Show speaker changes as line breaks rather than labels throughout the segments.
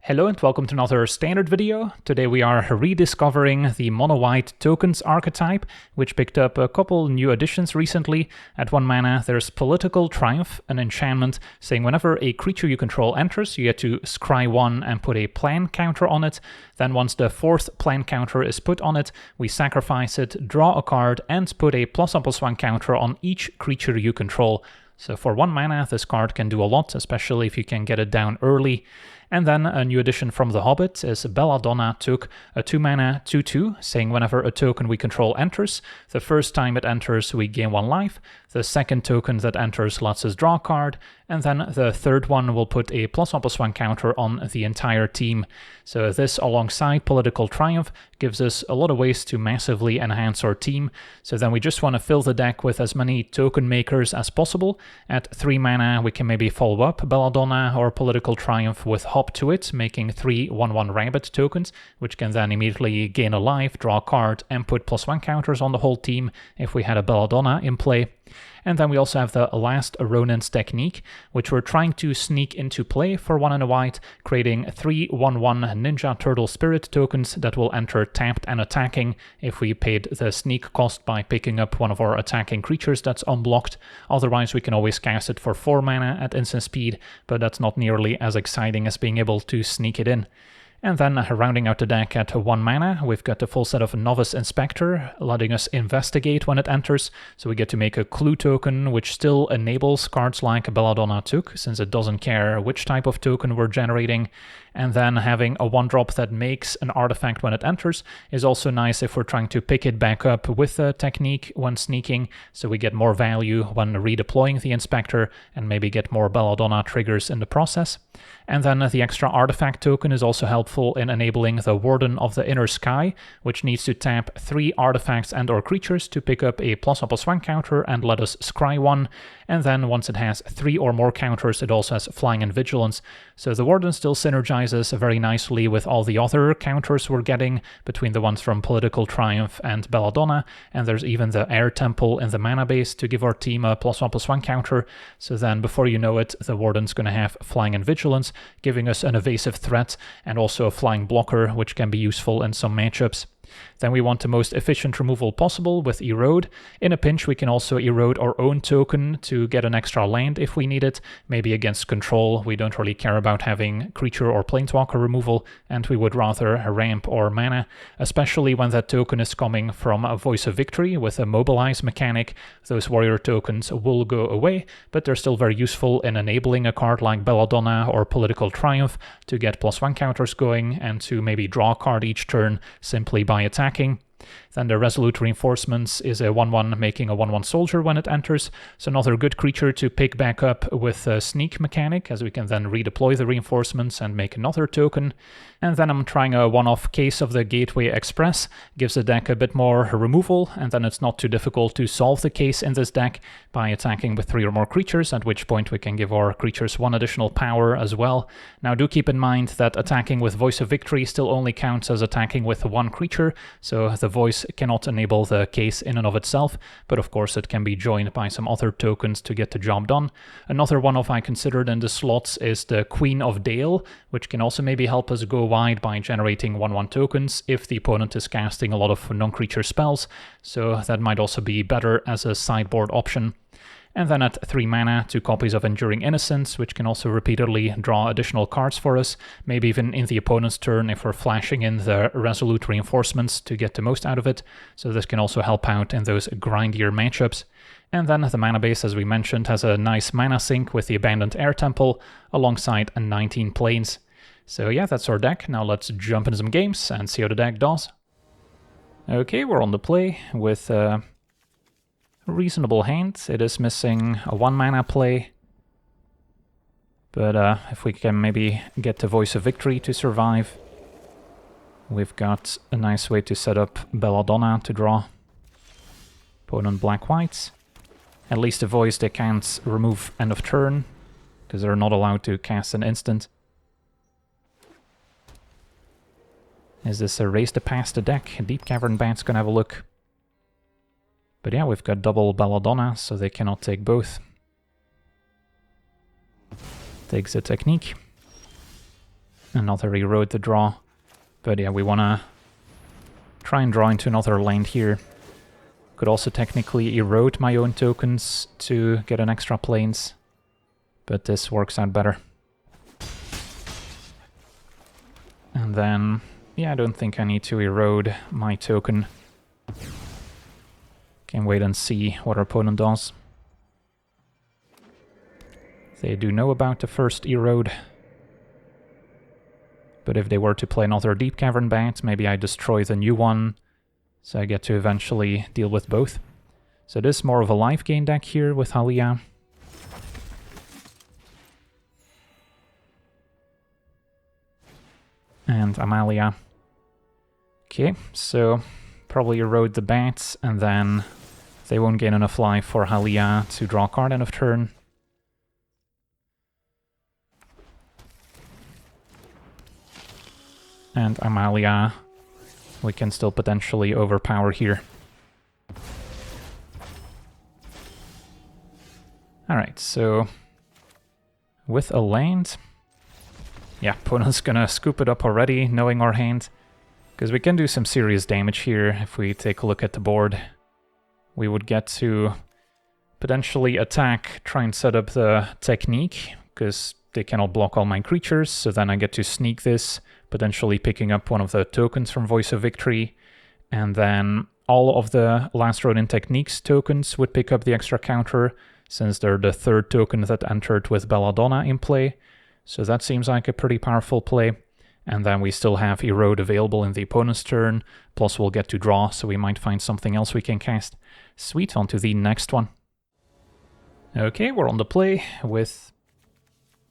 Hello and welcome to another standard video. Today we are rediscovering the monowhite tokens archetype, which picked up a couple new additions recently. At 1 mana there's Political Triumph, an enchantment saying whenever a creature you control enters, you get to scry 1 and put a plan counter on it. Then once the 4th plan counter is put on it, we sacrifice it, draw a card, and put a +1/+1 counter on each creature you control. So for 1 mana, this card can do a lot, especially if you can get it down early. And then a new addition from the Hobbit is Belladonna Took, a 2 mana 2/2, saying whenever a token we control enters, the first time it enters we gain 1 life, the second token that enters lets us draw a card, and then the third one will put a +1/+1 counter on the entire team. So this, alongside Political Triumph, gives us a lot of ways to massively enhance our team. So then we just want to fill the deck with as many token makers as possible. At 3 mana we can maybe follow up Belladonna or Political Triumph with Hop to it, making 3 1/1 rabbit tokens, which can then immediately gain a life, draw a card, and put +1 counters on the whole team if we had a Belladonna in play. And then we also have the Last Ronin's technique, which we're trying to sneak into play for 1 and a white, creating 3 1/1 Ninja Turtle Spirit tokens that will enter tapped and attacking if we paid the sneak cost by picking up one of our attacking creatures that's unblocked. Otherwise we can always cast it for 4 mana at instant speed, but that's not nearly as exciting as being able to sneak it in. And then rounding out the deck at 1 mana, we've got the full set of Novice Inspector, letting us investigate when it enters. So we get to make a clue token, which still enables cards like Belladonna Took, since it doesn't care which type of token we're generating. And then having a 1-drop that makes an artifact when it enters is also nice if we're trying to pick it back up with the technique when sneaking, so we get more value when redeploying the Inspector and maybe get more Belladonna triggers in the process. And then the extra artifact token is also helpful in enabling the Warden of the Inner Sky, which needs to tap 3 artifacts and or creatures to pick up a +1/+1 counter and let us scry 1. And then once it has 3 or more counters, it also has Flying and Vigilance. So the Warden still synergizes very nicely with all the other counters we're getting between the ones from Political Triumph and Belladonna, and there's even the Air Temple in the mana base to give our team a +1/+1 counter. So then before you know it, the Warden's going to have Flying and Vigilance, giving us an evasive threat and also a flying blocker, which can be useful in some matchups. Then we want the most efficient removal possible with Erode. In a pinch we can also erode our own token to get an extra land if we need it. Maybe against control we don't really care about having creature or planeswalker removal, and we would rather ramp or mana, especially when that token is coming from a Voice of Victory with a mobilize mechanic. Those warrior tokens will go away, but they're still very useful in enabling a card like Belladonna or Political Triumph to get +1 counters going and to maybe draw a card each turn simply by attacking. Then the Resolute Reinforcements is a 1/1 making a 1/1 soldier when it enters, so another good creature to pick back up with a sneak mechanic, as we can then redeploy the reinforcements and make another token. And then I'm trying a one-off case of the Gateway Express, gives the deck a bit more removal, and then it's not too difficult to solve the case in this deck by attacking with 3 or more creatures, at which point we can give our creatures 1 additional power as well. Now do keep in mind that attacking with Voice of Victory still only counts as attacking with 1 creature, so the Voice cannot enable the case in and of itself, but of course it can be joined by some other tokens to get the job done. Another one-off I considered in the slots is the Queen of Dale, which can also maybe help us go wide by generating 1/1 tokens if the opponent is casting a lot of non-creature spells, so that might also be better as a sideboard option. And then at 3 mana, 2 copies of Enduring Innocence, which can also repeatedly draw additional cards for us, maybe even in the opponent's turn if we're flashing in the Resolute Reinforcements to get the most out of it, so this can also help out in those grindier matchups. And then the mana base, as we mentioned, has a nice mana sink with the Abandoned Air Temple, alongside 19 planes. So yeah, that's our deck. Now let's jump into some games and see how the deck does. Okay, we're on the play with reasonable hand. It is missing a 1 mana play, but if we can maybe get the Voice of Victory to survive, we've got a nice way to set up Belladonna to draw. Opponent black-white. At least the Voice they can't remove end of turn, because they're not allowed to cast an instant. Is this a race to pass the deck? Deep Cavern Bat's gonna have a look. But yeah, we've got double Belladonna, so they cannot take both. Takes the technique. Another erode the draw. But yeah, we want to try and draw into another land here. Could also technically erode my own tokens to get an extra plains. But this works out better. And then, yeah, I don't think I need to erode my token. Can wait and see what our opponent does. They do know about the first erode. But if they were to play another Deep Cavern Bat, maybe I destroy the new one, so I get to eventually deal with both. So this is more of a life gain deck here with Halia. And Amalia. Okay, so probably erode the bats, and then they won't gain enough life for Halia to draw a card end of turn. And Amalia, we can still potentially overpower here. Alright, so with a land, yeah, opponent's gonna scoop it up already, knowing our hand, because we can do some serious damage here if we take a look at the board. We would get to potentially attack, try and set up the technique, because they cannot block all my creatures, so then I get to sneak this, potentially picking up one of the tokens from Voice of Victory, and then all of the Last Road in Techniques tokens would pick up the extra counter, since they're the third token that entered with Belladonna in play. So that seems like a pretty powerful play. And then we still have Erode available in the opponent's turn, plus we'll get to draw, so we might find something else we can cast. Sweet, on to the next one. Okay, we're on the play with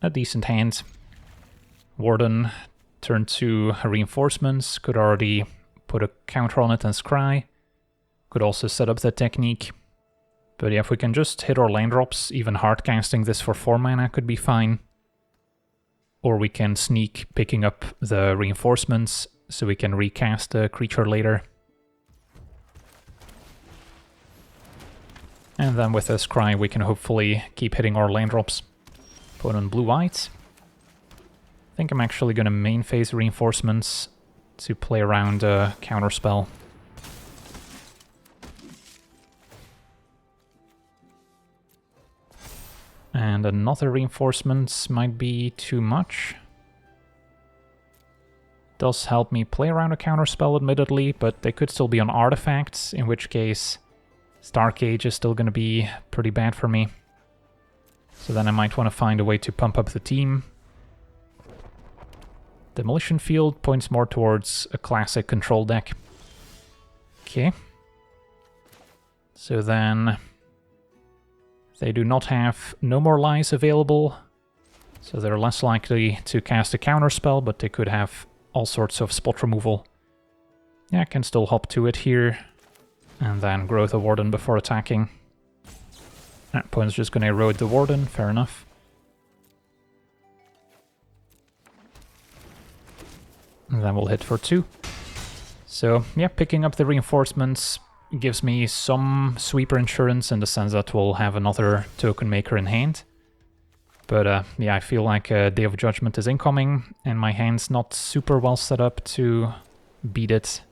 a decent hand. Warden, turn 2 reinforcements, could already put a counter on it and scry. Could also set up the technique. But yeah, if we can just hit our land drops, even hard casting this for 4 mana could be fine. Or we can sneak picking up the reinforcements so we can recast the creature later. And then with a scry we can hopefully keep hitting our land drops. Opponent blue-white. I think I'm actually going to main phase reinforcements to play around a counterspell. And another reinforcements might be too much. Does help me play around a counterspell, admittedly, but they could still be on artifacts, in which case Stark Age is still going to be pretty bad for me. So then I might want to find a way to pump up the team. Demolition Field points more towards a classic control deck. Okay. So then they do not have No More Lies available, so they're less likely to cast a counterspell, but they could have all sorts of spot removal. Yeah, I can still hop to it here, and then Growth of Warden before attacking. Opponent's just going to erode the Warden, fair enough. And then we'll hit for 2. So, yeah, picking up the reinforcements gives me some sweeper insurance in the sense that we'll have another token maker in hand. But yeah, I feel like Day of Judgment is incoming, and my hand's not super well set up to beat it.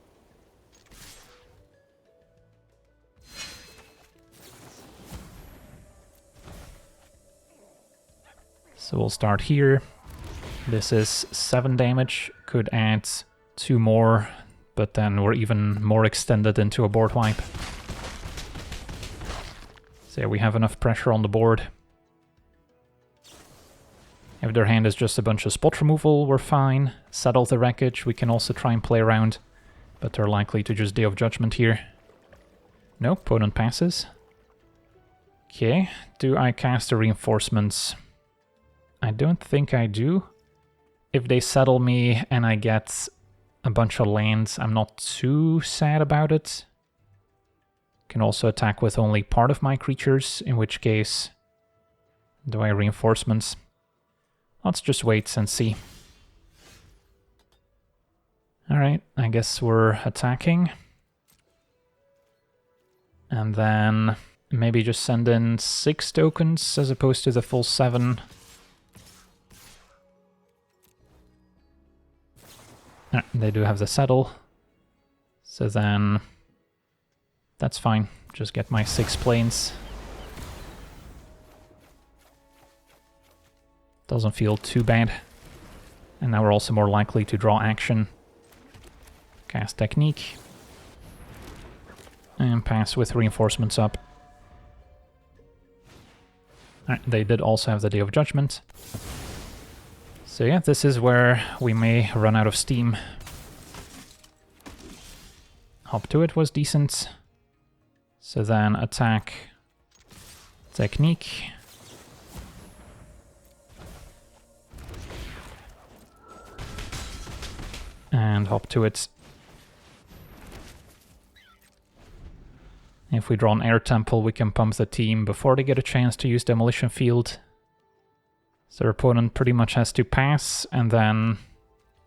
So we'll start here. This is 7 damage, could add 2 more, but then we're even more extended into a board wipe. So yeah, we have enough pressure on the board. If their hand is just a bunch of spot removal, we're fine. Settle the wreckage, we can also try and play around, but they're likely to just Day of Judgment here. No, opponent passes. Okay, do I cast the reinforcements? I don't think I do. If they settle me and I get a bunch of lands, I'm not too sad about it. Can also attack with only part of my creatures, in which case do I reinforcements? Let's just wait and see. Alright, I guess we're attacking. And then maybe just send in 6 tokens as opposed to the full 7. They do have the settle. So then that's fine. Just get my 6 planes. Doesn't feel too bad. And now we're also more likely to draw action. Cast technique. And pass with reinforcements up. They did also have the Day of Judgment. So yeah, this is where we may run out of steam. Hop to it was decent. So then attack, technique. And hop to it. If we draw an air temple, we can pump the team before they get a chance to use Demolition Field. So their opponent pretty much has to pass, and then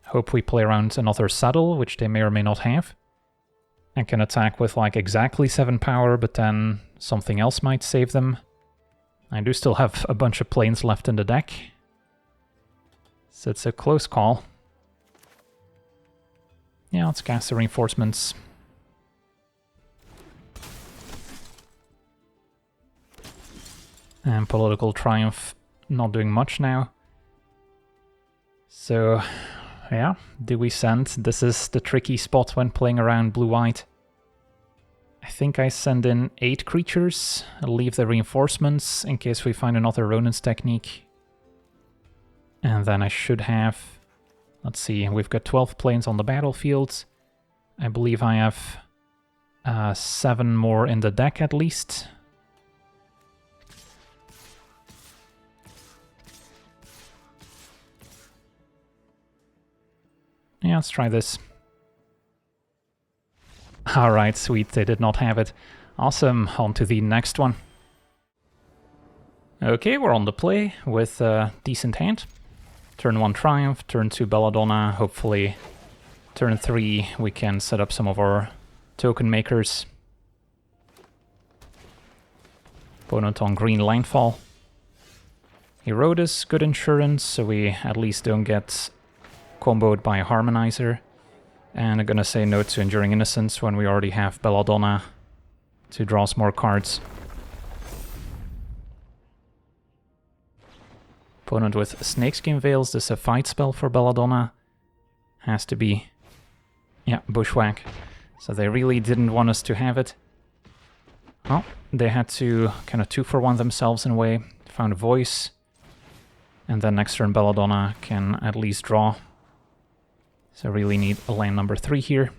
hope we play around another saddle, which they may or may not have. And can attack with like exactly 7 power, but then something else might save them. I do still have a bunch of planes left in the deck. So it's a close call. Yeah, let's cast the reinforcements. And Political Triumph not doing much now. So, yeah, do we send? This is the tricky spot when playing around blue-white. I think I send in 8 creatures. I'll leave the reinforcements in case we find another Ronin's technique. And then I should have... Let's see, we've got 12 planes on the battlefield. I believe I have 7 more in the deck at least. Yeah, let's try this. Alright, sweet, they did not have it. Awesome, on to the next one. Okay, we're on the play with a decent hand. Turn 1 Triumph, turn 2 Belladonna, hopefully turn 3 we can set up some of our token makers. Opponent on green landfall. Erodus, good insurance, so we at least don't get comboed by a Harmonizer. And I'm gonna say no to Enduring Innocence when we already have Belladonna to draw some more cards. Opponent with Snakeskin Veils, this is a fight spell for Belladonna. Has to be. Yeah, Bushwhack. So they really didn't want us to have it. Well, they had to kind of 2-for-1 themselves in a way. Found a voice. And then next turn Belladonna can at least draw. So really need a land number 3 here.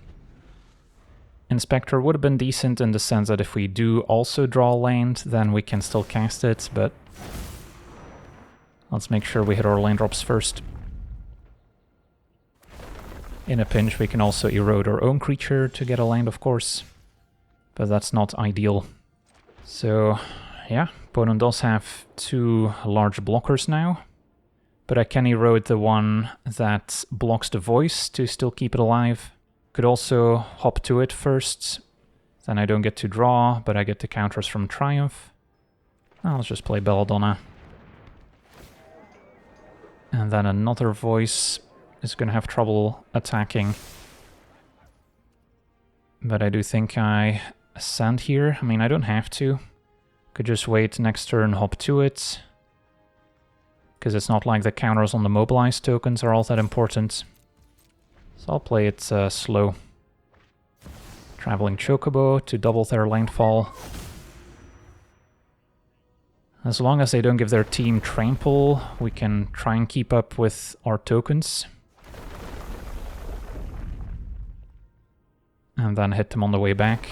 Inspector would have been decent in the sense that if we do also draw land, then we can still cast it, but let's make sure we hit our land drops first. In a pinch we can also erode our own creature to get a land, of course, but that's not ideal. So yeah, opponent does have 2 large blockers now. But I can erode the one that blocks the voice to still keep it alive. Could also hop to it first. Then I don't get to draw, but I get the counters from Triumph. Now let's just play Belladonna. And then another voice is going to have trouble attacking. But I do think I ascend here. I mean, I don't have to. Could just wait next turn, hop to it. Because it's not like the counters on the mobilized tokens are all that important. So I'll play it slow. Traveling Chocobo to double their landfall. As long as they don't give their team trample, we can try and keep up with our tokens. And then hit them on the way back.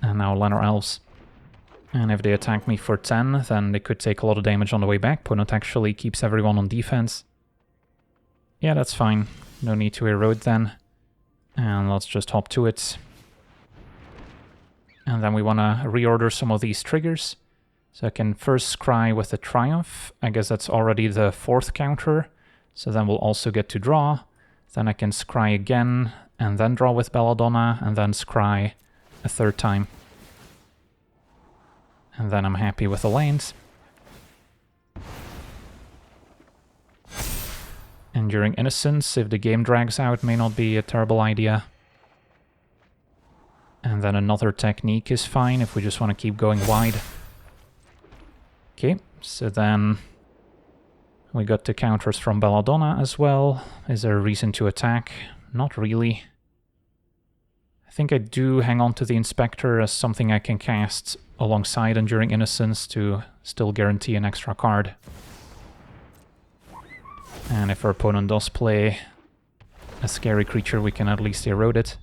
And now land our elves. And if they attack me for 10, then they could take a lot of damage on the way back. Opponent actually keeps everyone on defense. Yeah, that's fine. No need to erode then. And let's just hop to it. And then we want to reorder some of these triggers. So I can first scry with the Triumph. I guess that's already the 4th counter. So then we'll also get to draw. Then I can scry again, and then draw with Belladonna, and then scry a 3rd time. And then I'm happy with the lanes. Enduring Innocence, if the game drags out, may not be a terrible idea. And then another technique is fine if we just want to keep going wide. Okay, so then we got the counters from Belladonna as well. Is there a reason to attack? Not really. I think I do hang on to the Inspector as something I can cast alongside Enduring Innocence to still guarantee an extra card. And if our opponent does play a scary creature, we can at least erode it.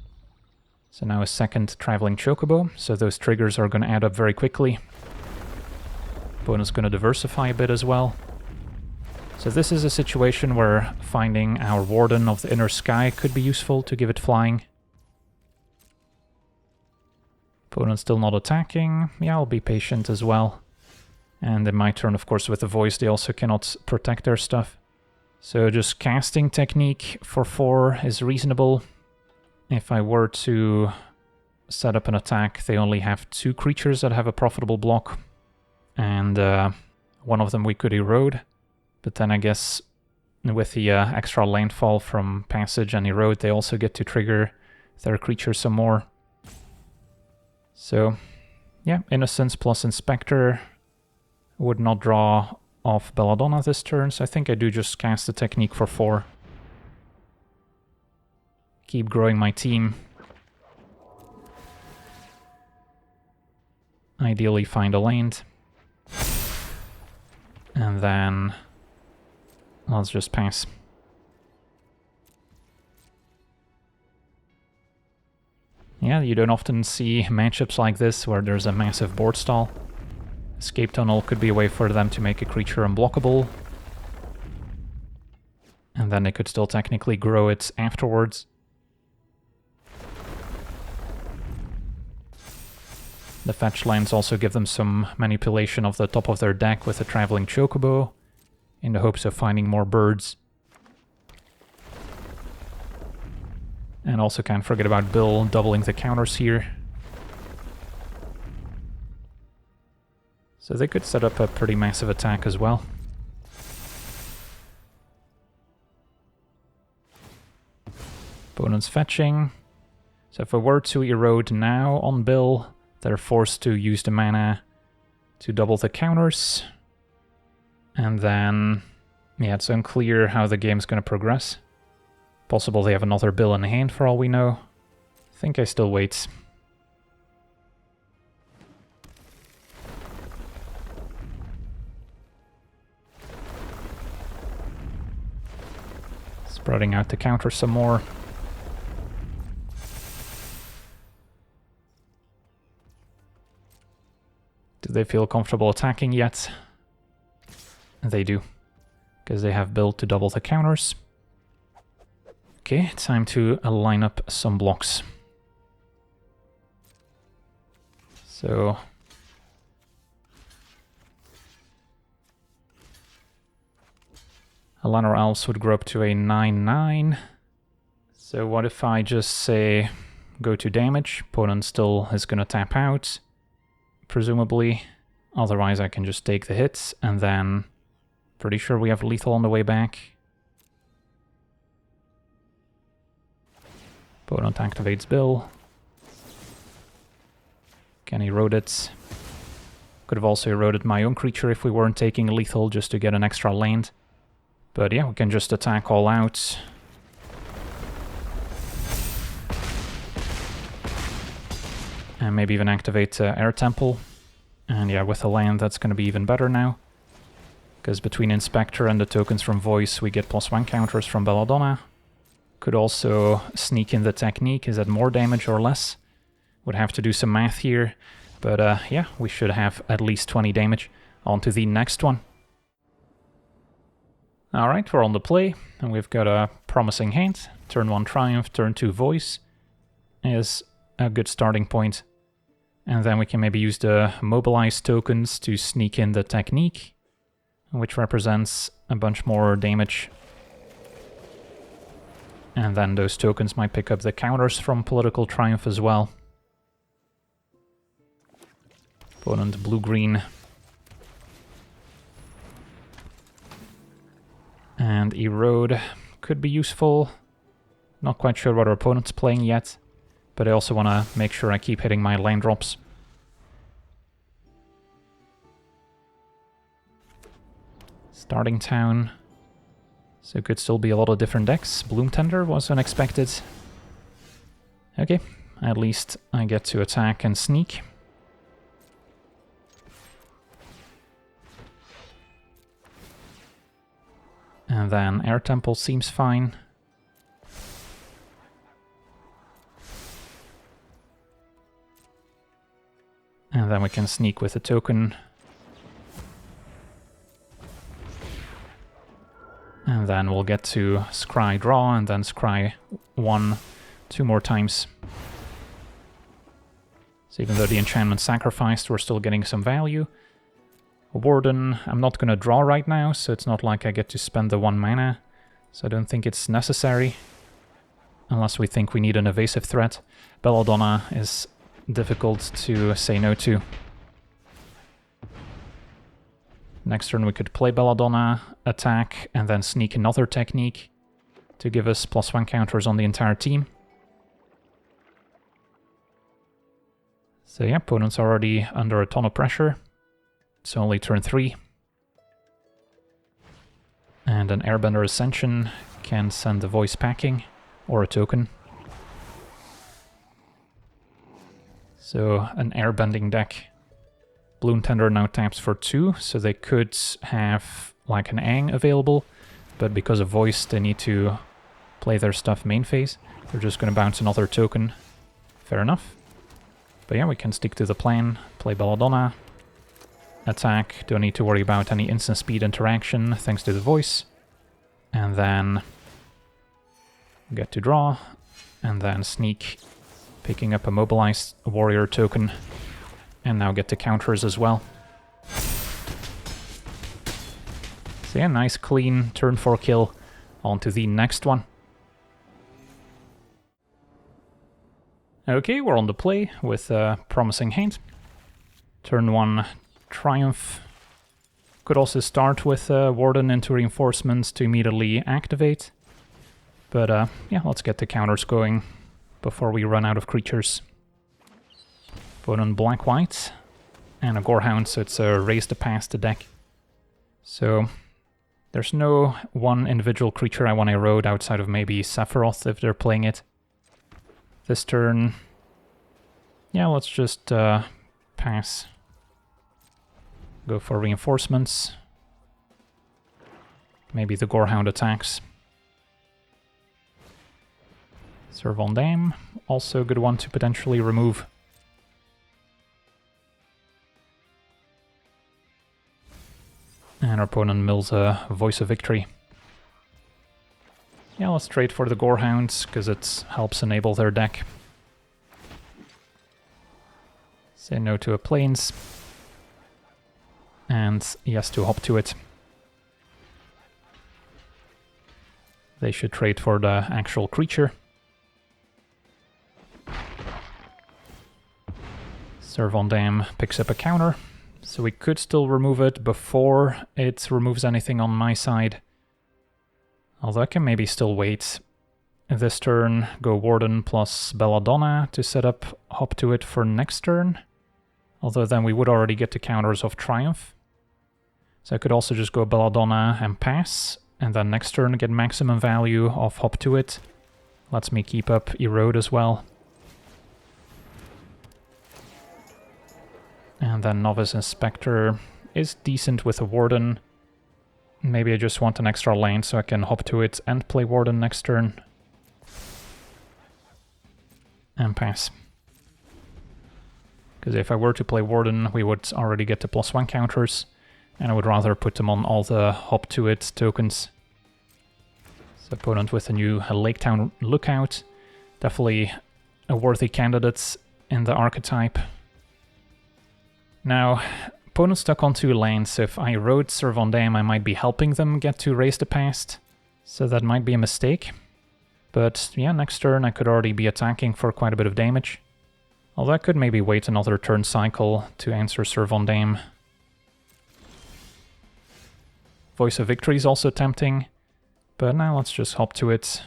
So now a second Traveling Chocobo, so those triggers are going to add up very quickly. Opponent's going to diversify a bit as well. So this is a situation where finding our Warden of the Inner Sky could be useful to give it flying. Opponent's still not attacking. Yeah, I'll be patient as well. And in my turn, of course, with the Voice, they also cannot protect their stuff. So just casting technique for 4 is reasonable. If I were to set up an attack, they only have 2 creatures that have a profitable block. And one of them we could erode. But then I guess with the extra landfall from Passage and Erode, they also get to trigger their creature some more. So, yeah, Innocence plus Inspector would not draw off Belladonna this turn, so I think I do just cast the technique for 4. Keep growing my team. Ideally find a land. And then let's just pass. Yeah, you don't often see matchups like this where there's a massive board stall. Escape Tunnel could be a way for them to make a creature unblockable. And then they could still technically grow it afterwards. The fetch lands also give them some manipulation of the top of their deck with a Traveling Chocobo, in the hopes of finding more birds. And also can't forget about Bill doubling the counters here. So they could set up a pretty massive attack as well. Opponent's fetching. So if I were to erode now on Bill, they're forced to use the mana to double the counters. And then, yeah, it's unclear how the game's going to progress. Possible they have another Bill in hand for all we know. I think I still wait. Spreading out the counter some more. Do they feel comfortable attacking yet? They do, because they have built to double the counters. Okay, time to line up some blocks. So Alanor Elves would grow up to a 9/9. So what if I just say go to damage? Opponent still is going to tap out, presumably. Otherwise I can just take the hits, and then pretty sure we have lethal on the way back. Opponent activates Bill. Can erode it. Could have also eroded my own creature if we weren't taking lethal just to get an extra land. But yeah, we can just attack all out. And maybe even activate Air Temple. And yeah, with a land that's going to be even better now. Because between Inspector and the tokens from Voice, we get +1 counters from Belladonna. Could also sneak in the technique. Is that more damage or less? Would have to do some math here. But yeah, we should have at least 20 damage. On to the next one. Alright, we're on the play. And we've got a promising hand. Turn 1 Triumph, turn 2 Voice is a good starting point. And then we can maybe use the Mobilize tokens to sneak in the technique, which represents a bunch more damage. And then those tokens might pick up the counters from Political Triumph as well. Opponent blue-green. And erode. could be useful. Not quite sure what our opponent's playing yet, but I also want to make sure I keep hitting my land drops. Starting town. So could still be a lot of different decks. Bloom Tender was unexpected. Okay, at least I get to attack and sneak. And then Air Temple seems fine. And then we can sneak with a token. And then we'll get to scry draw and then scry 2 more times. So even though the enchantment sacrificed, we're still getting some value. A Warden, I'm not going to draw right now, so it's not like I get to spend the 1 mana. So I don't think it's necessary. Unless we think we need an evasive threat. Belladonna is difficult to say no to. Next turn we could play Belladonna, attack, and then sneak another technique to give us +1 counters on the entire team. So yeah, opponent's already under a ton of pressure. It's only turn 3. And an Airbender Ascension can send a voice packing or a token. So an airbending deck. Bloom Tender now taps for 2, so they could have like an Aang available, but because of voice they need to play their stuff main phase. They're just going to bounce another token. Fair enough. But yeah, we can stick to the plan, play Belladonna, attack, don't need to worry about any instant speed interaction thanks to the voice, and then get to draw, and then sneak, picking up a mobilized warrior token, and now get the counters as well. So yeah, nice clean turn 4 kill. On to the next one. Okay, we're on the play with a promising hand. Turn 1 Triumph. Could also start with Warden into reinforcements to immediately activate. But yeah, let's get the counters going before we run out of creatures. Opponent black-white and a Gorehound, so it's a raise to pass the deck. So there's no one individual creature I want to erode outside of maybe Sephiroth if they're playing it. This turn, yeah, let's just pass. Go for reinforcements. Maybe the Gorehound attacks. Servondam, also a good one to potentially remove. And our opponent mills a Voice of Victory. Yeah, let's trade for the Gorehounds, because it helps enable their deck. Say no to a Plains. And yes to hop to it. They should trade for the actual creature. Servondam picks up a counter, so we could still remove it before it removes anything on my side. Although I can maybe still wait. This turn, go Warden plus Belladonna to set up hop to it for next turn. Although then we would already get the counters of Triumph. So I could also just go Belladonna and pass, and then next turn get maximum value of hop to it. Lets me keep up Erode as well. And then Novice Inspector is decent with a Warden. Maybe I just want an extra land so I can hop to it and play Warden next turn. And pass. Because if I were to play Warden, we would already get the +1 counters, and I would rather put them on all the hop to it tokens. So opponent with a new Lake Town Lookout. Definitely a worthy candidate in the archetype. Now, opponent stuck on 2 lands, so if I erode Servondam, I might be helping them get to Raise the Past, so that might be a mistake. But yeah, next turn I could already be attacking for quite a bit of damage. Although I could maybe wait another turn cycle to answer Servondam. Voice of Victory is also tempting, But now let's just hop to it.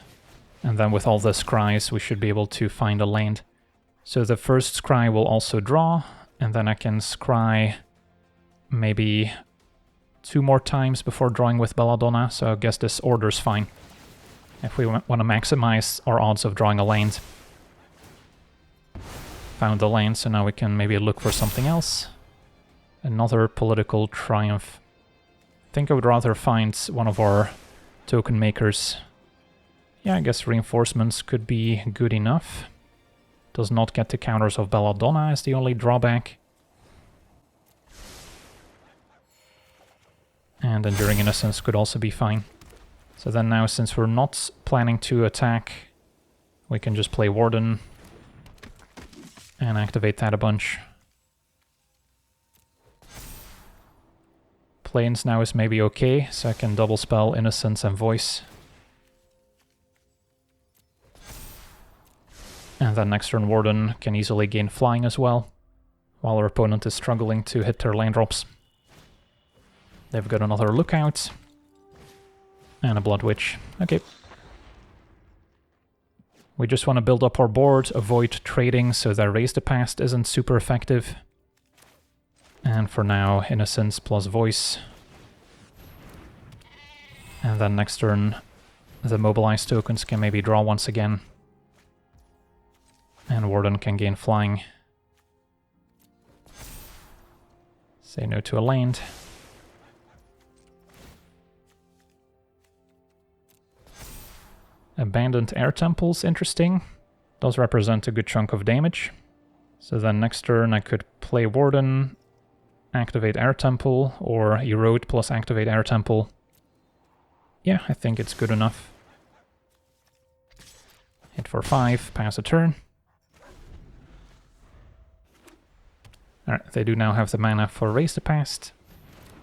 And then with all the scries, we should be able to find a land. So the first scry will also draw, and then I can scry maybe 2 more times before drawing with Belladonna, so I guess this order's fine if we want to maximize our odds of drawing a land. Found the land, so now we can maybe look for something else. Another political triumph. I think I would rather find one of our token makers. Yeah, I guess reinforcements could be good enough. Does not get the counters of Belladonna as the only drawback. And Enduring Innocence could also be fine. So then now, since we're not planning to attack, we can just play Warden and activate that a bunch. Plains now is maybe okay, so I can double spell Innocence and Voice. And then next turn Warden can easily gain flying as well, while our opponent is struggling to hit their land drops. They've got another Lookout. And a Blood Witch. Okay. We just want to build up our board, avoid trading so that Raise the Past isn't super effective. And for now, Innocence plus Voice. And then next turn, the mobilized tokens can maybe draw once again. And Warden can gain flying. Say no to a land. Abandoned Air Temple's interesting. Does represent a good chunk of damage. So then next turn I could play Warden, activate Air Temple, or Erode plus activate Air Temple. Yeah, I think it's good enough. Hit for 5, pass a turn. Alright, they do now have the mana for Raise the Past,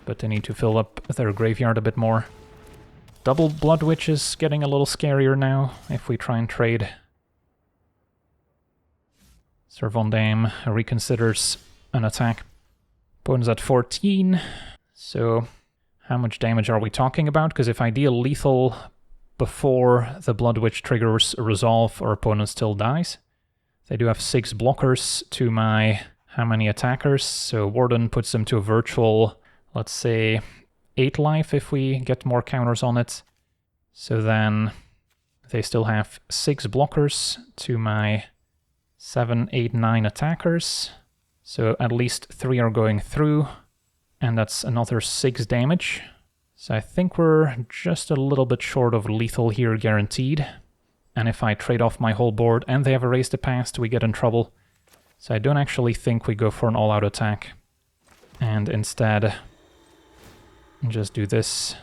but they need to fill up their graveyard a bit more. Double Blood Witch is getting a little scarier now, if we try and trade. Sir Von Dam reconsiders an attack. Opponent's at 14, so how much damage are we talking about? Because if I deal lethal before the Blood Witch triggers resolve, our opponent still dies. They do have 6 blockers to my how many attackers, so Warden puts them to a virtual, let's say, 8 life if we get more counters on it. So then they still have 6 blockers to my 7, 8, 9 attackers. So at least 3 are going through, and that's another 6 damage. So I think we're just a little bit short of lethal here guaranteed. And if I trade off my whole board and they have erased the past, we get in trouble. So I don't actually think we go for an all-out attack. And instead just do this.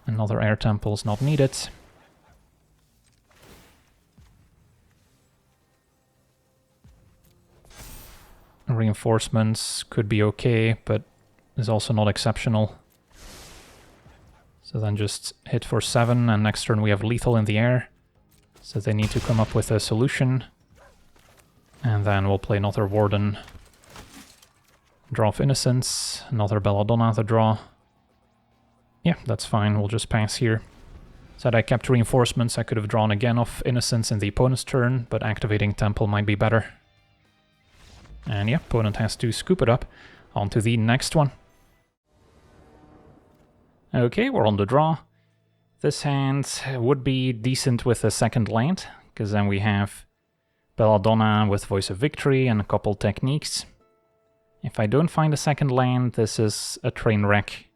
Another Air Temple is not needed. Reinforcements could be okay, but is also not exceptional. So then just hit for 7, and next turn we have lethal in the air. So they need to come up with a solution. And then we'll play another Warden. Draw of Innocence, another Belladonna to draw. Yeah, that's fine, we'll just pass here. So had I kept reinforcements, I could have drawn again of Innocence in the opponent's turn, but activating Temple might be better. And yeah, opponent has to scoop it up. On to the next one. Okay, we're on the draw. This hand would be decent with a second land, because then we have Belladonna with Voice of Victory and a couple techniques. If I don't find a second land, this is a train wreck.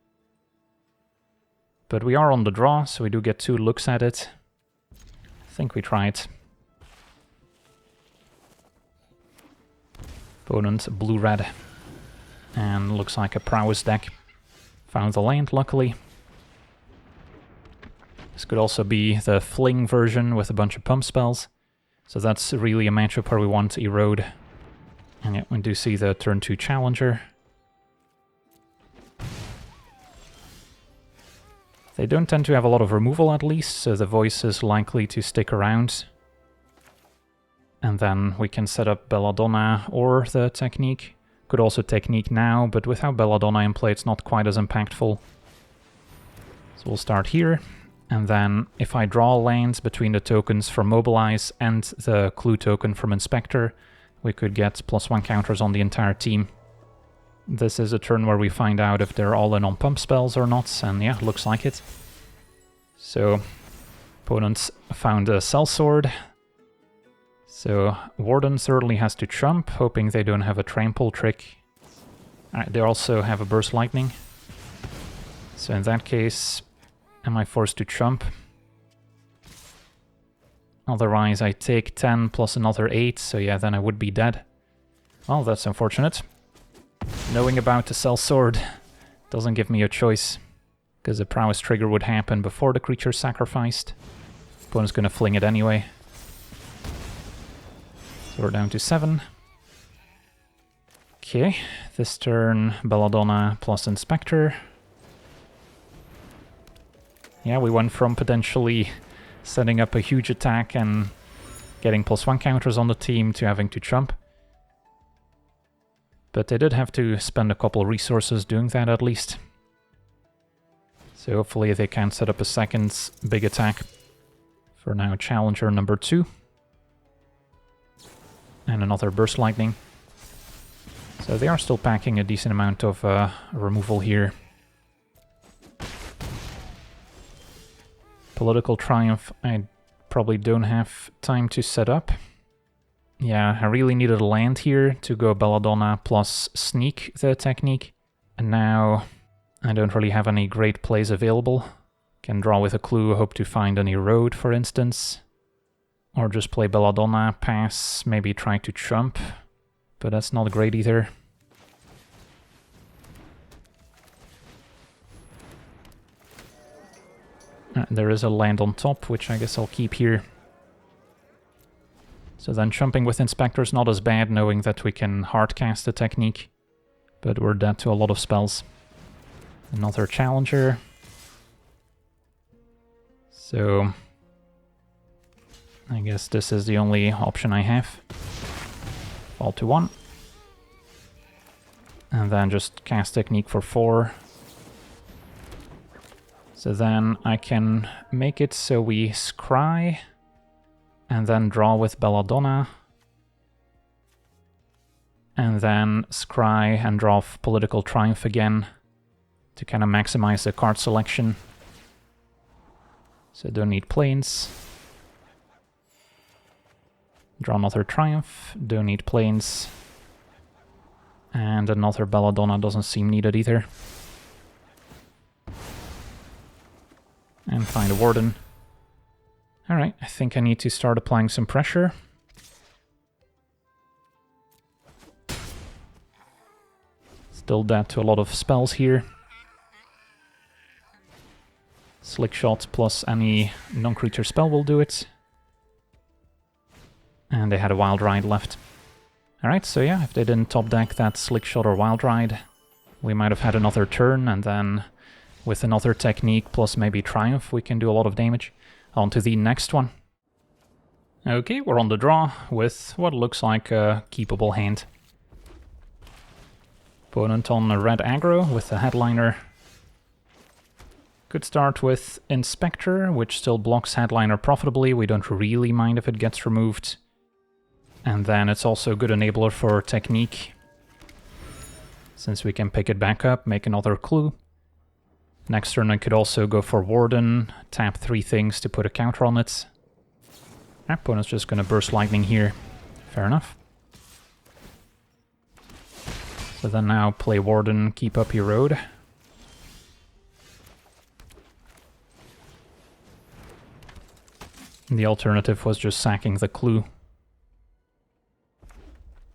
But we are on the draw, so we do get 2 looks at it. I think we try it. Opponent blue-red. And looks like a prowess deck. Found the land, luckily. This could also be the fling version with a bunch of pump spells. So that's really a matchup where we want to erode. And yet we do see the turn 2 challenger. They don't tend to have a lot of removal at least, so the voice is likely to stick around. And then we can set up Belladonna or the technique. Could also technique now, but without Belladonna in play it's not quite as impactful. So we'll start here, and then if I draw lands between the tokens from Mobilize and the clue token from Inspector, we could get +1 counters on the entire team. This is a turn where we find out if they're all in on pump spells or not, and yeah, looks like it. So, opponents found a Sellsword. So, Warden certainly has to chump, hoping they don't have a trample trick. Alright, they also have a Burst Lightning. So in that case, am I forced to chump? Otherwise I take 10 plus another 8, so yeah, then I would be dead. Well, that's unfortunate. Knowing about the Sellsword doesn't give me a choice, because the prowess trigger would happen before the creature's sacrificed. Opponent's gonna fling it anyway. So we're down to 7. Okay, this turn Belladonna plus Inspector. Yeah, we went from potentially setting up a huge attack and getting +1 counters on the team to having to chump. But they did have to spend a couple resources doing that at least. So hopefully they can set up a second big attack. For now, Challenger number 2. And another Burst Lightning. So they are still packing a decent amount of removal here. Political Triumph, I probably don't have time to set up. Yeah, I really needed a land here to go Belladonna plus Sneak the technique. And now I don't really have any great plays available. Can draw with a clue, hope to find an Erode, for instance. Or just play Belladonna, pass, maybe try to chump. But that's not great either. There is a land on top, which I guess I'll keep here. So then chumping with Inspector is not as bad, knowing that we can hardcast the technique. But we're dead to a lot of spells. Another Challenger. So I guess this is the only option I have. Fall to 1. And then just cast technique for 4. So then I can make it so we scry, and then draw with Belladonna, and then scry and draw Political Triumph again to kind of maximize the card selection. So don't need planes. Draw another Triumph, don't need planes. And another Belladonna doesn't seem needed either. And find a Warden. Alright, I think I need to start applying some pressure. Still dead to a lot of spells here. Slick Shot plus any non-creature spell will do it. And they had a Wild Ride left. Alright, so yeah, if they didn't top deck that Slick Shot or Wild Ride, we might have had another turn, and then with another technique plus maybe Triumph, we can do a lot of damage. On to the next one. Okay, we're on the draw with what looks like a keepable hand. Opponent on a red aggro with the Headliner. Could start with Inspector, which still blocks Headliner profitably. We don't really mind if it gets removed. And then it's also a good enabler for technique, since we can pick it back up, make another clue. Next turn I could also go for Warden, tap 3 things to put a counter on it. Opponent's just gonna Burst Lightning here. Fair enough. So then now play Warden, keep up Erode. The alternative was just sacking the clue.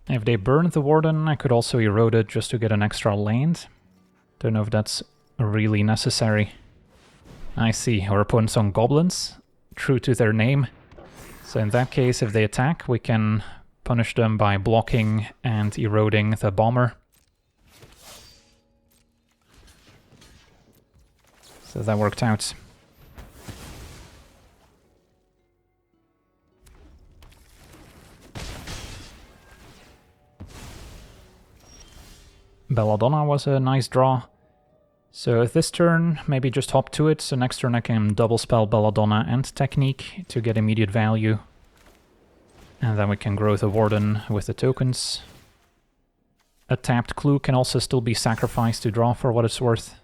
If they burn the Warden, I could also Erode it just to get an extra land. Don't know if that's really necessary. I see, our opponent's on Goblins, true to their name. So in that case, if they attack, we can punish them by blocking and eroding the Bomber. So that worked out. Belladonna was a nice draw. So this turn, maybe just hop to it, so next turn I can double spell Belladonna and Technique to get immediate value. And then we can grow the Warden with the tokens. A tapped clue can also still be sacrificed to draw for what it's worth.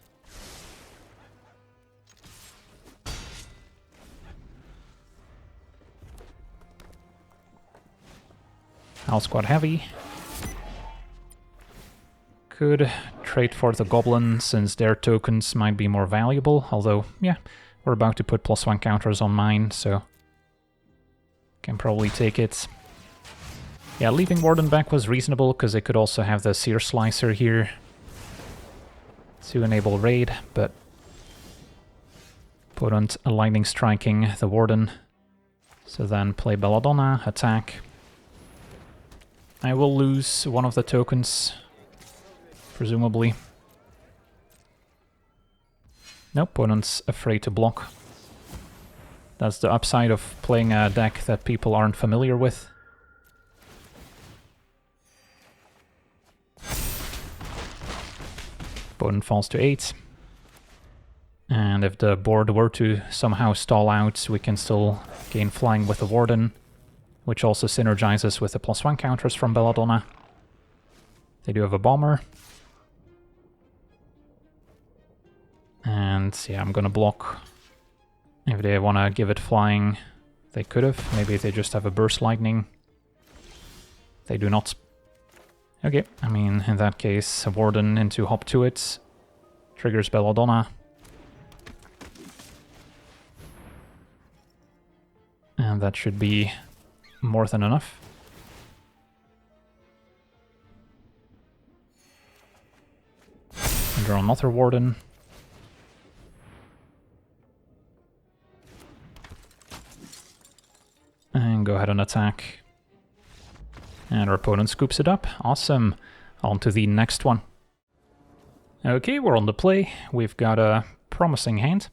I'll squad heavy. Could trade for the Goblin, since their tokens might be more valuable, although, yeah, we're about to put +1 counters on mine, so can probably take it. Yeah, leaving Warden back was reasonable, because they could also have the Seer Slicer here to enable raid, but opponent lightning striking the Warden. So then play Belladonna, attack. I will lose one of the tokens, presumably. No, opponent's afraid to block. That's the upside of playing a deck that people aren't familiar with. Opponent falls to 8. And if the board were to somehow stall out, we can still gain flying with the Warden, which also synergizes with the +1 counters from Belladonna. They do have a Bomber. And yeah, I'm gonna block. If they want to give it flying, they could have. Maybe they just have a Burst Lightning. They do not. Okay, I mean, in that case, a Warden into hop to it. Triggers Belladonna. And that should be more than enough. And draw another Warden. And go ahead and attack. And our opponent scoops it up. Awesome. On to the next one. Okay, we're on the play. We've got a promising hand.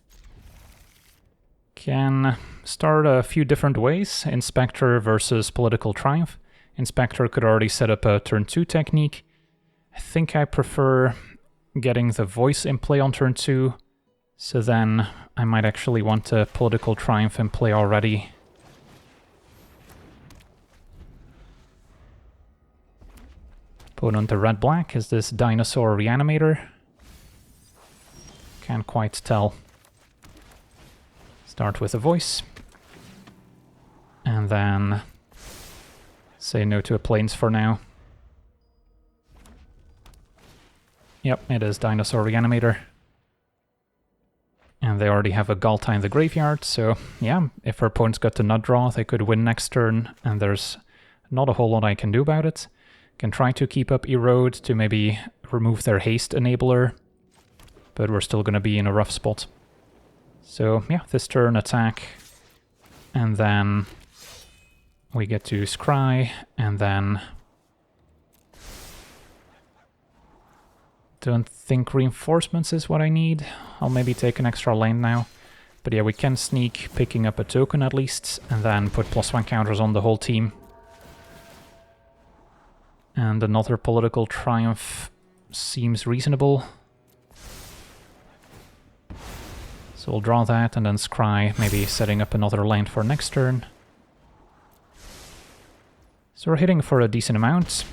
Can start a few different ways. Inspector versus Political Triumph. Inspector could already set up a turn 2 technique. I think I prefer getting the voice in play on turn 2. So then I might actually want a Political Triumph in play already. Opponent the red-black is this Dinosaur Reanimator. Can't quite tell. Start with a voice. And then say no to a plains for now. Yep, it is Dinosaur Reanimator. And they already have a Galta in the graveyard, so yeah, if our opponent's got the nut draw, they could win next turn, and there's not a whole lot I can do about it. Can try to keep up Erode to maybe remove their haste enabler, but we're still going to be in a rough spot. So yeah, this turn attack, and then we get to scry, and then don't think reinforcements is what I need. I'll maybe take an extra land now. But yeah, we can sneak, picking up a token at least, and then put +1 counters on the whole team. And another Political Triumph seems reasonable. So we'll draw that and then scry, maybe setting up another land for next turn. So we're hitting for a decent amount.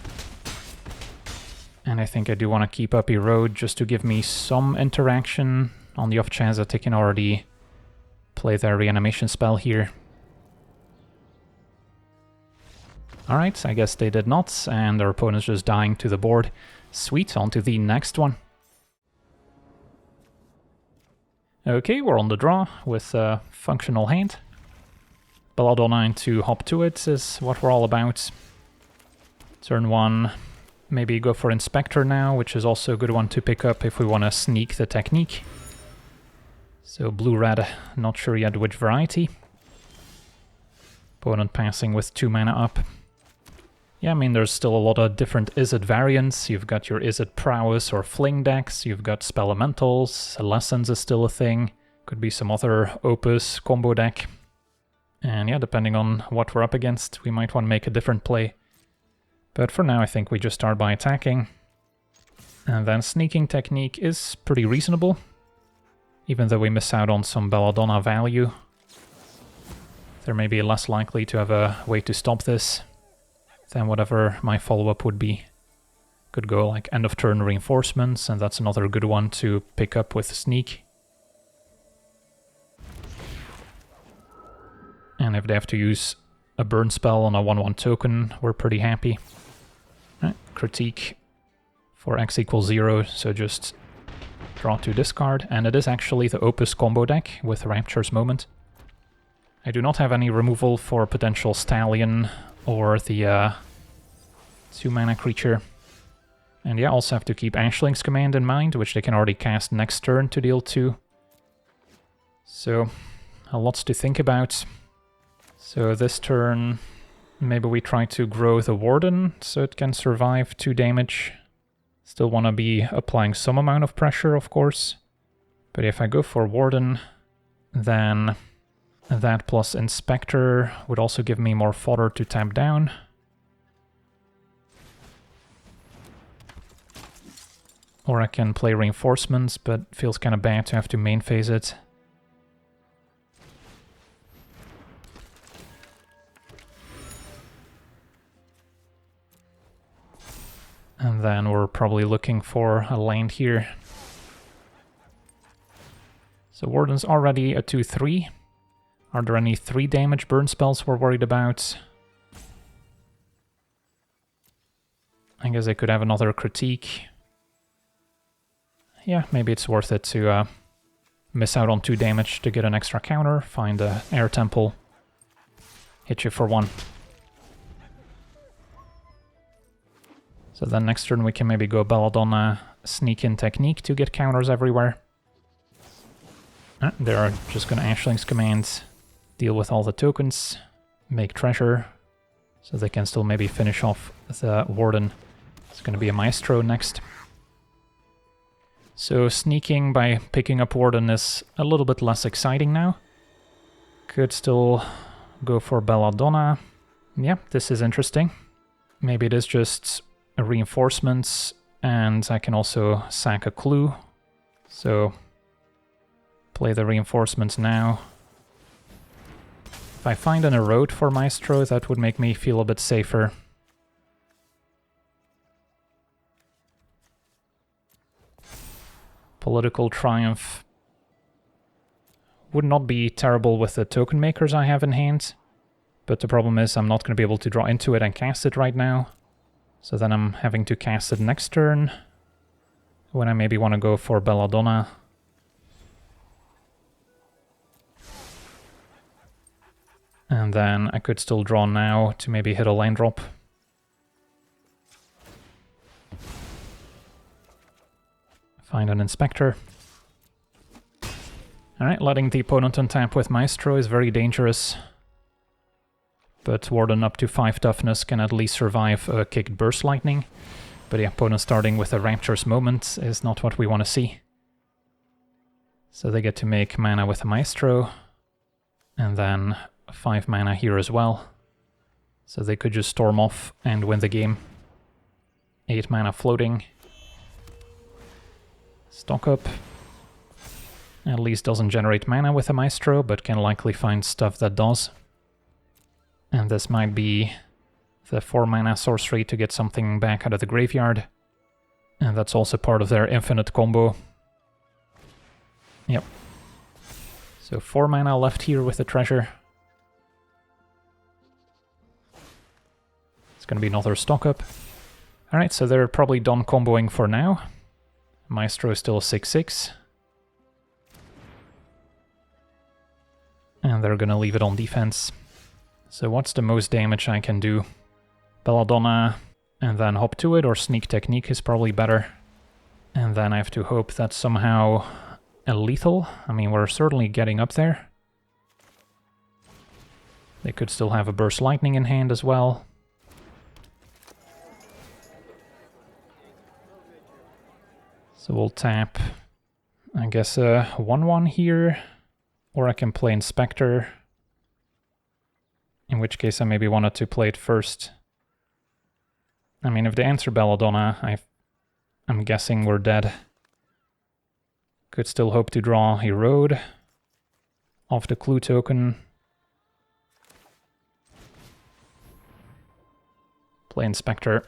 And I think I do want to keep up Erode just to give me some interaction on the off chance that they can already play their reanimation spell here. Alright, I guess they did not, and our opponent's just dying to the board. Sweet, on to the next one. Okay, we're on the draw with a functional hand. Belladonna into hop to it is what we're all about. Turn 1, maybe go for Inspector now, which is also a good one to pick up if we want to sneak the technique. So blue-red, not sure yet which variety. Opponent passing with 2 mana up. Yeah, I mean, there's still a lot of different Izzet variants. You've got your Izzet Prowess or Fling decks, you've got Spell Elementals, Lessons is still a thing, could be some other Opus combo deck. And yeah, depending on what we're up against, we might want to make a different play. But for now, I think we just start by attacking. And then sneaking technique is pretty reasonable, even though we miss out on some Belladonna value. They're maybe less likely to have a way to stop this than whatever my follow-up would be. Could go like end of turn reinforcements, and that's another good one to pick up with sneak. And if they have to use a burn spell on a 1/1 token, we're pretty happy. Right, critique for x equals 0, so just draw to discard, and it is actually the Opus combo deck with Rapture's Moment. I do not have any removal for potential Stallion or the 2-mana creature. And yeah, also have to keep Ashling's Command in mind, which they can already cast next turn to deal 2. So, lots to think about. So this turn, maybe we try to grow the Warden so it can survive 2 damage. Still want to be applying some amount of pressure, of course. But if I go for Warden, then that plus Inspector would also give me more fodder to tap down. Or I can play Reinforcements, but feels kind of bad to have to main phase it. And then we're probably looking for a land here. So Warden's already a 2/3. Are there any 3 damage burn spells we're worried about? I guess I could have another critique. Yeah, maybe it's worth it to miss out on 2 damage to get an extra counter, find a Air Temple, hit you for 1. So then next turn we can maybe go Belladonna sneak-in technique to get counters everywhere. They're just gonna Ashling's Command, deal with all the tokens, make treasure, so they can still maybe finish off the Warden. It's gonna be a Maestro next. So sneaking by picking up Warden is a little bit less exciting now. Could still go for Belladonna. Yeah, this is interesting. Maybe it is just a reinforcements, and I can also sack a clue. So play the reinforcements now. If I find an erode for Maestro, that would make me feel a bit safer. Political Triumph would not be terrible with the token makers I have in hand, but the problem is I'm not going to be able to draw into it and cast it right now. So then I'm having to cast it next turn, when I maybe want to go for Belladonna. And then I could still draw now to maybe hit a land drop. Find an Inspector. Alright, letting the opponent untap with Maestro is very dangerous. But Warden up to 5 toughness can at least survive a kicked Burst Lightning. But the opponent starting with a Rapture's Moment is not what we want to see. So they get to make mana with a Maestro. And then 5 mana here as well. So they could just storm off and win the game. 8 mana floating. Stock up. At least doesn't generate mana with a Maestro, but can likely find stuff that does. And this might be the 4 mana sorcery to get something back out of the graveyard. And that's also part of their infinite combo. Yep. So 4 mana left here with the treasure. It's gonna be another stock up. Alright, so they're probably done comboing for now. Maestro is still 6/6. And they're gonna leave it on defense. So what's the most damage I can do? Belladonna, and then hop to it, or sneak technique is probably better. And then I have to hope that somehow a lethal. I mean, we're certainly getting up there. They could still have a Burst Lightning in hand as well. So we'll tap, I guess, a 1/1 here, or I can play Inspector, in which case I maybe wanted to play it first. I mean, if they answer Belladonna, I I'm guessing we're dead. Could still hope to draw a road off the clue token. Play Inspector.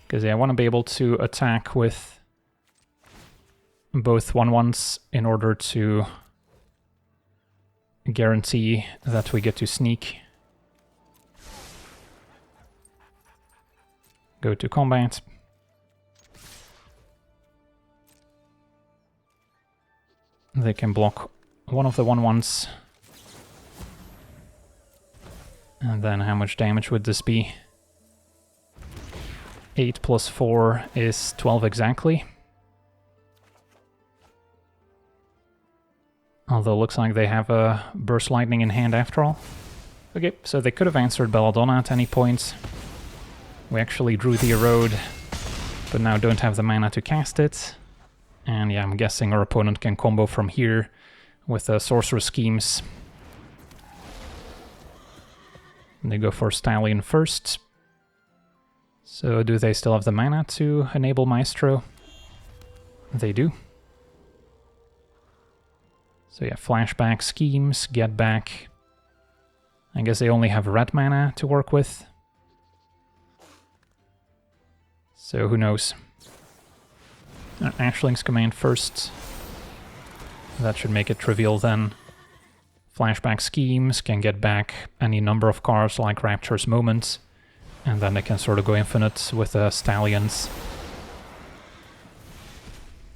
Because yeah, I want to be able to attack with both 1/1s in order to guarantee that we get to sneak. Go to combat. They can block one of the 1/1s. And then how much damage would this be? 8 plus 4 is 12 exactly. Although it looks like they have a Burst Lightning in hand after all. Okay, so they could have answered Belladonna at any point. We actually drew the Erode, but now don't have the mana to cast it. And yeah, I'm guessing our opponent can combo from here with Sorcerer Schemes. They go for Stallion first. So do they still have the mana to enable Maestro? They do. So yeah, flashback, schemes, get back. I guess they only have red mana to work with. So who knows? Ashling's command first. That should make it trivial then. Flashback schemes can get back any number of cards like Rapture's Moment. And then they can sort of go infinite with Stallions.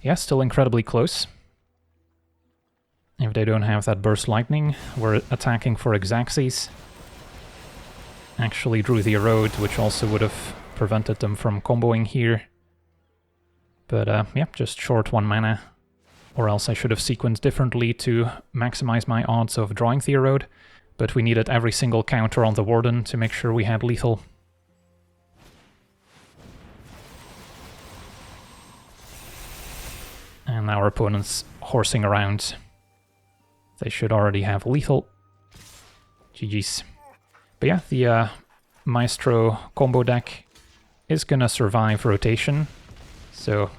Yeah, still incredibly close. If they don't have that Burst Lightning, we're attacking for Xaxes. Actually drew the Erode, which also would have prevented them from comboing here. But yeah, just short 1 mana. Or else I should have sequenced differently to maximize my odds of drawing the Erode. But we needed every single counter on the Warden to make sure we had lethal. And now our opponent's horsing around. They should already have lethal. GG's. But yeah, the Maestro combo deck is gonna survive rotation. So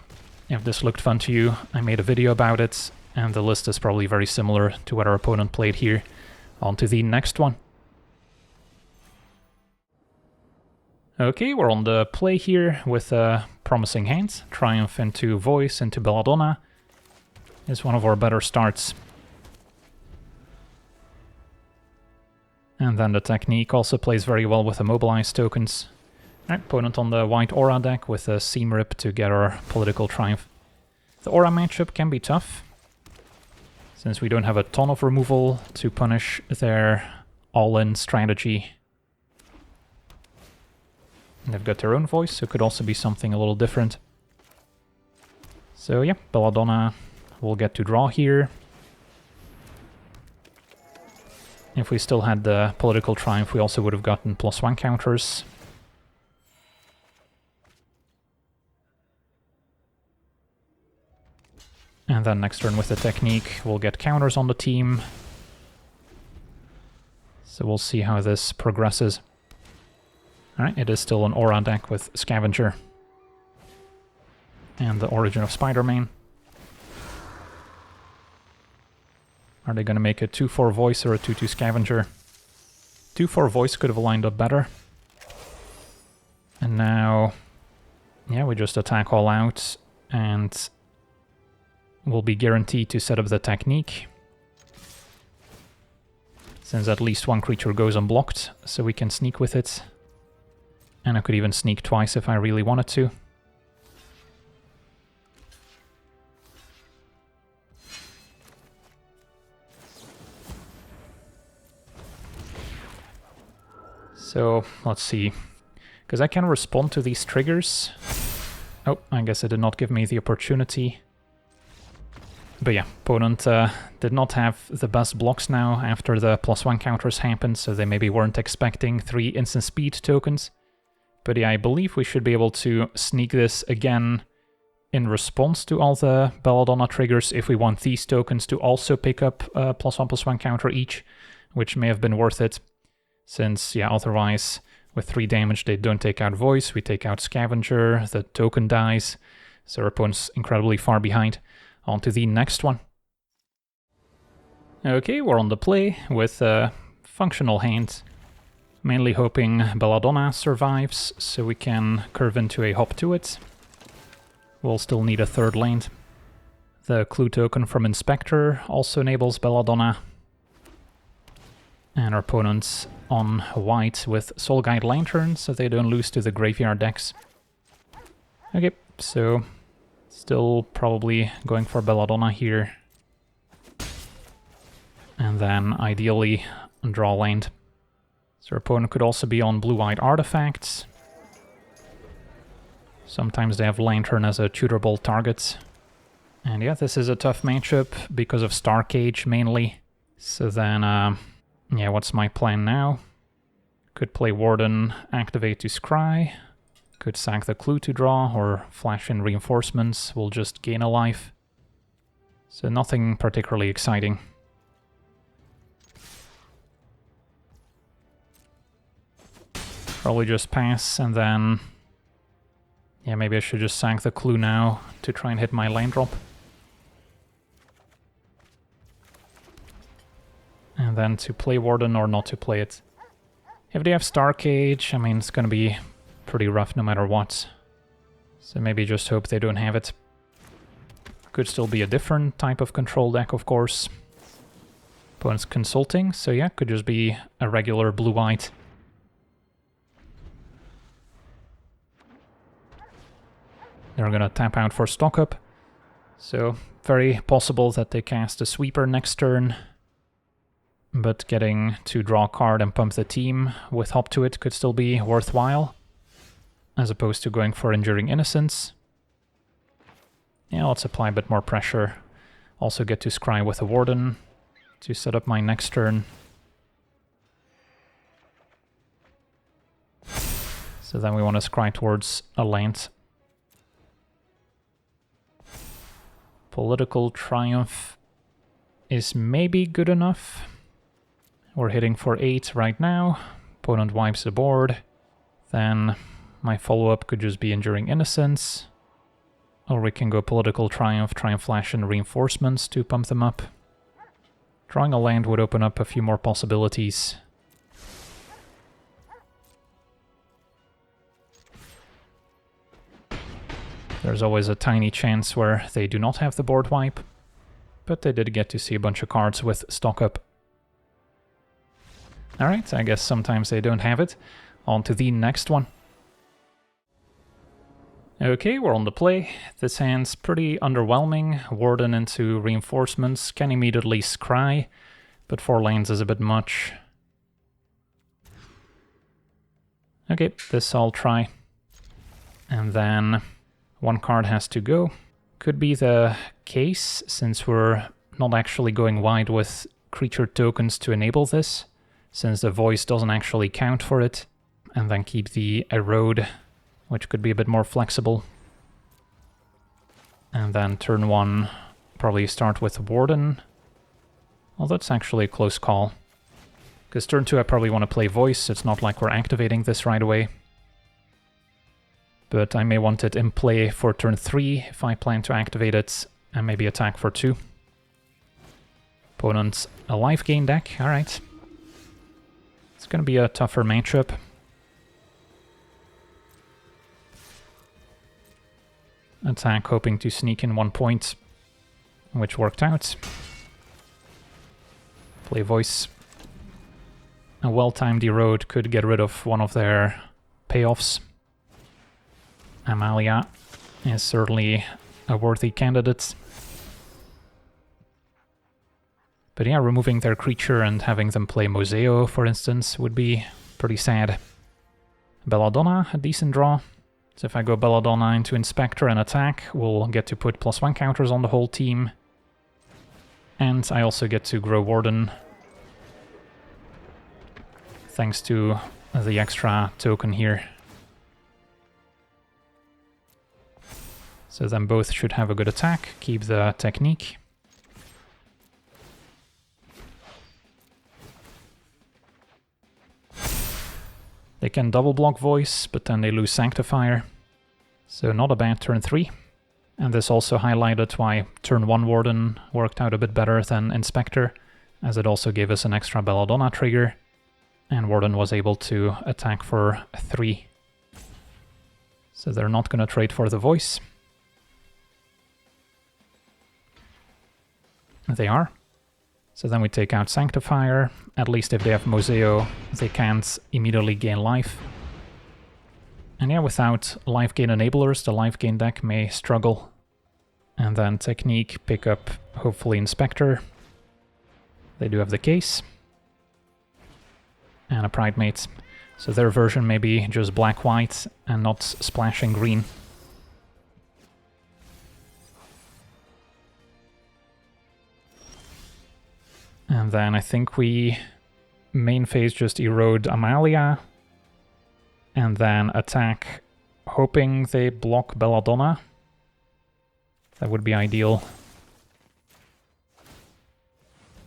if this looked fun to you, I made a video about it, and the list is probably very similar to what our opponent played here. On to the next one. Okay, we're on the play here with a promising hand. Triumph into Voice into Belladonna is one of our better starts. And then the technique also plays very well with immobilized tokens. Right, opponent on the white aura deck with a Seam Rip to get our political triumph. The aura matchup can be tough, since we don't have a ton of removal to punish their all-in strategy. And they've got their own voice, so it could also be something a little different. So yeah, Belladonna will get to draw here. If we still had the political triumph, we also would have gotten +1 counters. And then next turn with the technique, we'll get counters on the team. So we'll see how this progresses. Alright, it is still an aura deck with Scavenger. And the Origin of Spider-Man. Are they going to make a 2/4 Voice or a 2/2 Scavenger? 2/4 Voice could have lined up better. And now, yeah, we just attack all out, and we'll be guaranteed to set up the technique. Since at least one creature goes unblocked, so we can sneak with it. And I could even sneak twice if I really wanted to. So, let's see. Because I can respond to these triggers. Oh, I guess it did not give me the opportunity. But yeah, opponent did not have the best blocks now after the +1 counters happened, so they maybe weren't expecting 3 instant speed tokens. But yeah, I believe we should be able to sneak this again in response to all the Belladonna triggers if we want these tokens to also pick up +1/+1 counter each, which may have been worth it. Since, yeah, otherwise With 3 damage, they don't take out Voice, we take out Scavenger, the token dies, so our opponent's incredibly far behind. On to the next one. Okay, we're on the play with a functional hand. Mainly hoping Belladonna survives, so we can curve into a hop to it. We'll still need a 3rd land. The clue token from Inspector also enables Belladonna. And our opponent's on white with Soul Guide Lantern, so they don't lose to the graveyard decks. Okay, so still probably going for Belladonna here. And then ideally draw land. So our opponent could also be on blue-white artifacts. Sometimes they have Lantern as a tutorable target. And yeah, this is a tough matchup because of Star Cage mainly. So then, yeah, what's my plan now? Could play Warden, activate to scry. Could sack the clue to draw, or flash in reinforcements, we'll just gain a life. So nothing particularly exciting. Probably just pass, and then... yeah, maybe I should just sack the clue now to try and hit my land drop. And then to play Warden or not to play it. If they have Star Cage, I mean, it's gonna be pretty rough no matter what. So maybe just hope they don't have it. Could still be a different type of control deck, of course. Opponent's consulting, so yeah, could just be a regular blue-white. They're gonna tap out for stock up. So very possible that they cast a sweeper next turn. But getting to draw a card and pump the team with hop to it could still be worthwhile, as opposed to going for Enduring Innocence. Yeah, let's apply a bit more pressure. Also get to scry with a Warden to set up my next turn. So then we want to scry towards a land. Political Triumph is maybe good enough. We're hitting for 8 right now. Opponent wipes the board. Then my follow-up could just be Enduring Innocence. Or we can go Political Triumph, try and flash in reinforcements to pump them up. Drawing a land would open up a few more possibilities. There's always a tiny chance where they do not have the board wipe. But they did get to see a bunch of cards with stock up. Alright, I guess sometimes they don't have it. On to the next one. Okay, we're on the play. This hand's pretty underwhelming. Warden into reinforcements, can immediately scry, but 4 lands is a bit much. Okay, this I'll try. And then 1 card has to go. Could be the case, since we're not actually going wide with creature tokens to enable this, since the voice doesn't actually count for it, and then keep the erode, which could be a bit more flexible. And then turn 1, probably start with Warden. Well, that's actually a close call. Because turn 2 I probably want to play voice, it's not like we're activating this right away. But I may want it in play for turn 3 if I plan to activate it, and maybe attack for 2. Opponent's a life gain deck, alright. It's gonna be a tougher matchup. Attack hoping to sneak in 1 point, which worked out. Play voice. A well-timed erode could get rid of one of their payoffs. Amalia is certainly a worthy candidate. But yeah, removing their creature and having them play Moseo, for instance, would be pretty sad. Belladonna, a decent draw. So if I go Belladonna into Inspector and attack, we'll get to put +1 counters on the whole team. And I also get to grow Warden, thanks to the extra token here. So then both should have a good attack, keep the technique. They can double block Voice, but then they lose Sanctifier. So not a bad turn 3. And this also highlighted why turn 1 Warden worked out a bit better than Inspector, as it also gave us an extra Belladonna trigger, and Warden was able to attack for 3. So they're not going to trade for the Voice. They are. So then we take out Sanctifier. At least if they have Moseo, they can't immediately gain life. And yeah, without life gain enablers, the life gain deck may struggle. And then Technique, pick up hopefully Inspector. They do have the Case. And a Pridemate. So their version may be just black-white and not splashing green. And then I think we main phase just erode Amalia. And then attack, hoping they block Belladonna. That would be ideal.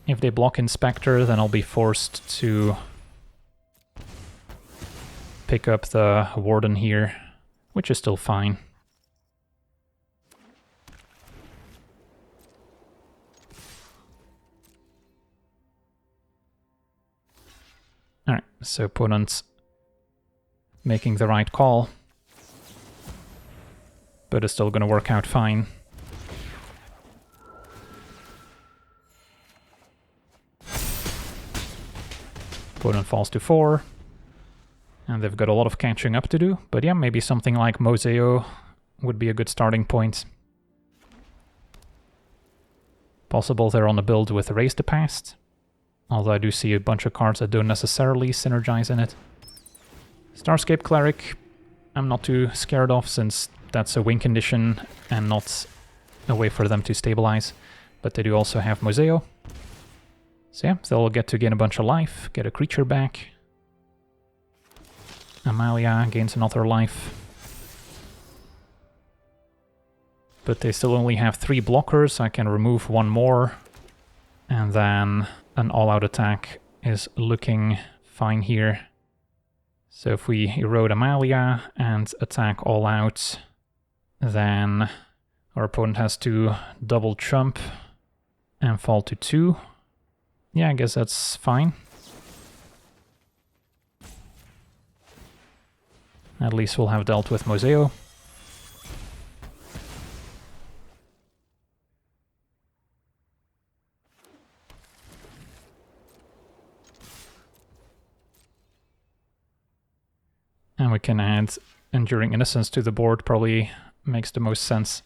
If they block Inspector, then I'll be forced to pick up the Warden here, which is still fine. Alright, so opponent's making the right call, but it's still going to work out fine. Opponent falls to 4, and they've got a lot of catching up to do, but yeah, maybe something like Moseo would be a good starting point. Possible they're on a build with Erase the Past, although I do see a bunch of cards that don't necessarily synergize in it. Starscape Cleric, I'm not too scared of, since that's a win condition and not a way for them to stabilize, but they do also have Moseo. So yeah, they'll get to gain a bunch of life, get a creature back. Amalia gains another life. But they still only have 3 blockers, so I can remove 1 more. And then an all-out attack is looking fine here. So if we erode Amalia and attack all out, then our opponent has to double chump and fall to 2. Yeah, I guess that's fine. At least we'll have dealt with Moseo. And we can add Enduring Innocence to the board, probably makes the most sense.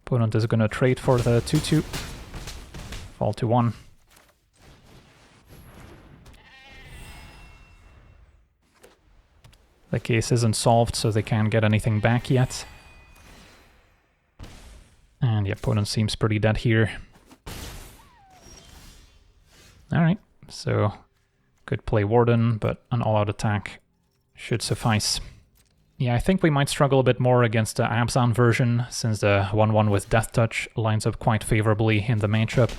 Opponent is going to trade for the 2/2. Fall to 1. The case isn't solved, so they can't get anything back yet. And the opponent seems pretty dead here. Alright, so could play Warden, but an all-out attack should suffice. Yeah, I think we might struggle a bit more against the Abzan version, since the 1/1 with Death Touch lines up quite favorably in the matchup.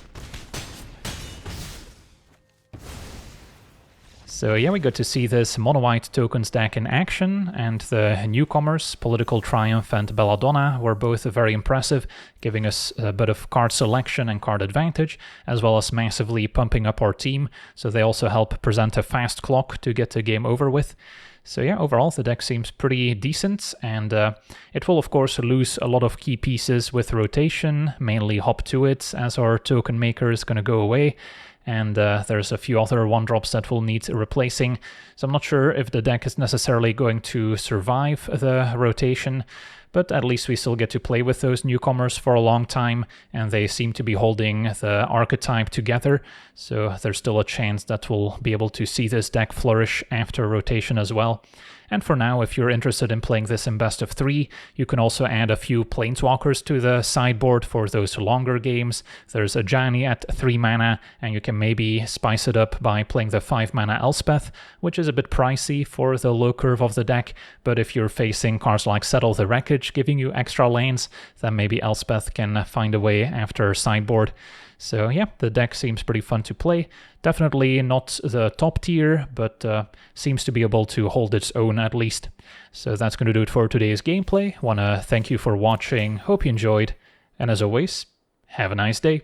So yeah, we got to see this monowhite tokens deck in action, and the newcomers, Political Triumph and Belladonna, were both very impressive, giving us a bit of card selection and card advantage, as well as massively pumping up our team, so they also help present a fast clock to get the game over with. So yeah, overall the deck seems pretty decent, and it will of course lose a lot of key pieces with rotation, mainly Hop to It, as our token maker is going to go away. And there's a few other 1-drops that will need replacing. So I'm not sure if the deck is necessarily going to survive the rotation, but at least we still get to play with those newcomers for a long time, and they seem to be holding the archetype together, so there's still a chance that we'll be able to see this deck flourish after rotation as well. And for now, if you're interested in playing this in best of 3, you can also add a few Planeswalkers to the sideboard for those longer games. There's a Ajani at 3 mana, and you can maybe spice it up by playing the 5 mana Elspeth, which is a bit pricey for the low curve of the deck, but if you're facing cards like Settle the Wreckage giving you extra lanes, then maybe Elspeth can find a way after sideboard. So yeah, the deck seems pretty fun to play. Definitely not the top tier, but seems to be able to hold its own at least. So that's going to do it for today's gameplay. Want to thank you for watching, hope you enjoyed, and as always, have a nice day.